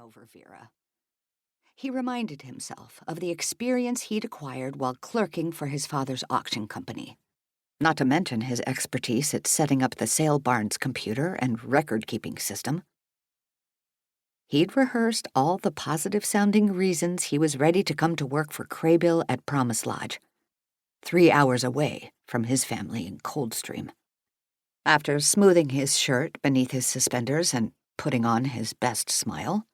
over Vera. He reminded himself of the experience he'd acquired while clerking for his father's auction company, not to mention his expertise at setting up the sale barn's computer and record-keeping system. He'd rehearsed all the positive-sounding reasons he was ready to come to work for Kraybill at Promise Lodge, 3 hours away from his family in Coldstream. After smoothing his shirt beneath his suspenders and putting on his best smile,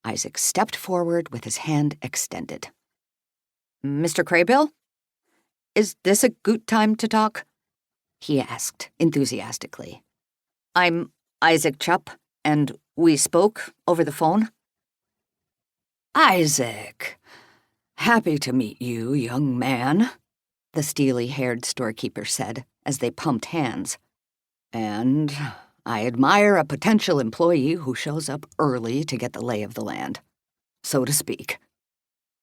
Isaac stepped forward with his hand extended. "Mr. Kraybill? Is this a good time to talk?" he asked enthusiastically. "I'm Isaac Chupp, and we spoke over the phone." "Isaac, happy to meet you, young man," the steely-haired storekeeper said as they pumped hands. "And I admire a potential employee who shows up early to get the lay of the land, so to speak.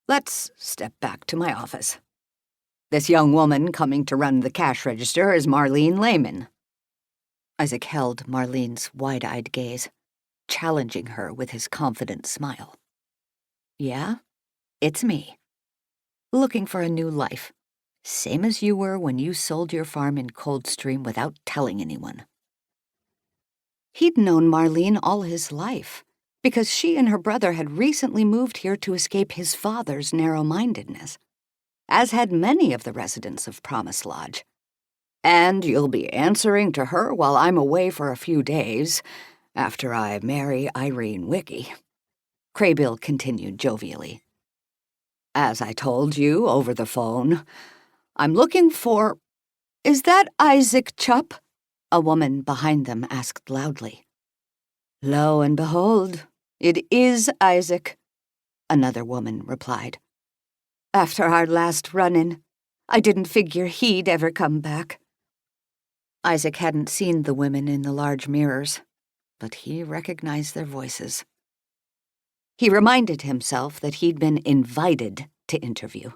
Let's step back to my office. This young woman coming to run the cash register is Marlene Lehman." Isaac held Marlene's wide-eyed gaze, challenging her with his confident smile. "Yeah, it's me. Looking for a new life, same as you were when you sold your farm in Coldstream without telling anyone." He'd known Marlene all his life, because she and her brother had recently moved here to escape his father's narrow-mindedness, as had many of the residents of Promise Lodge. "And you'll be answering to her while I'm away for a few days, after I marry Irene Wicke," Kraybill continued jovially. "As I told you over the phone, I'm looking for—" "Is that Isaac Chupp?" a woman behind them asked loudly. "Lo and behold, it is Isaac," another woman replied. "After our last run-in, I didn't figure he'd ever come back." Isaac hadn't seen the women in the large mirrors, but he recognized their voices. He reminded himself that he'd been invited to interview,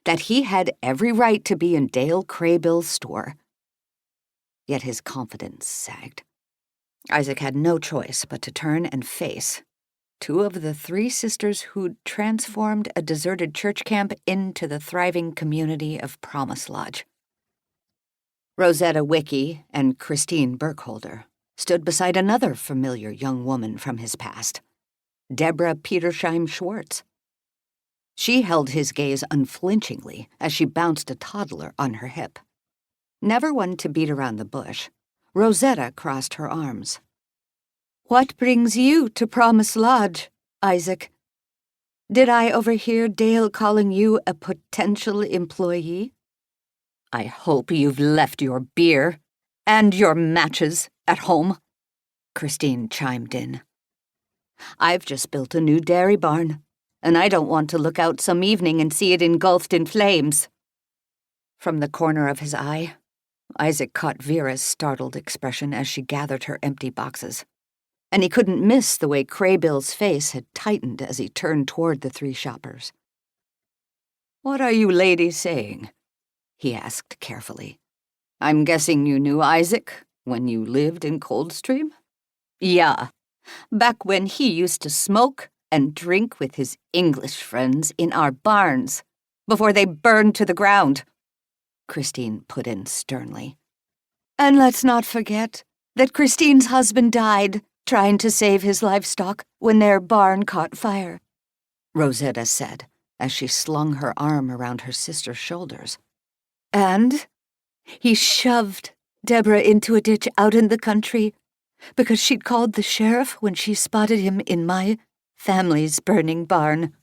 that he had every right to be in Dale Kraybill's store. Yet his confidence sagged. Isaac had no choice but to turn and face two of the three sisters who'd transformed a deserted church camp into the thriving community of Promise Lodge. Rosetta Wicke and Christine Burkholder stood beside another familiar young woman from his past, Deborah Petersheim-Schwartz. She held his gaze unflinchingly as she bounced a toddler on her hip. Never one to beat around the bush, Rosetta crossed her arms. "What brings you to Promise Lodge, Isaac? Did I overhear Dale calling you a potential employee?" "I hope you've left your beer and your matches at home," Christine chimed in. "I've just built a new dairy barn, and I don't want to look out some evening and see it engulfed in flames." From the corner of his eye, Isaac caught Vera's startled expression as she gathered her empty boxes, and he couldn't miss the way Kraybill's face had tightened as he turned toward the three shoppers. "What are you ladies saying?" he asked carefully. "I'm guessing you knew Isaac when you lived in Coldstream?" "Yeah, back when he used to smoke and drink with his English friends in our barns, before they burned to the ground," Christine put in sternly. "And let's not forget that Christine's husband died trying to save his livestock when their barn caught fire," Rosetta said as she slung her arm around her sister's shoulders. "And he shoved Deborah into a ditch out in the country because she'd called the sheriff when she spotted him in my family's burning barn.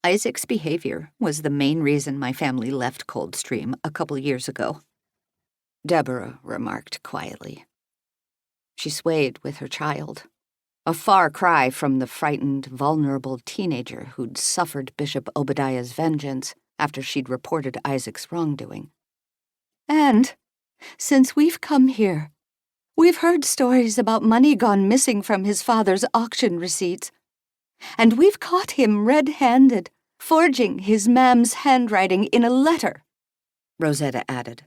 Isaac's behavior was the main reason my family left Coldstream a couple years ago," Deborah remarked quietly. She swayed with her child, a far cry from the frightened, vulnerable teenager who'd suffered Bishop Obadiah's vengeance after she'd reported Isaac's wrongdoing. "And since we've come here, we've heard stories about money gone missing from his father's auction receipts, and we've caught him red-handed, forging his mam's handwriting in a letter," Rosetta added,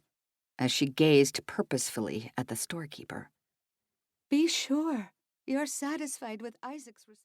as she gazed purposefully at the storekeeper. "Be sure you're satisfied with Isaac's response."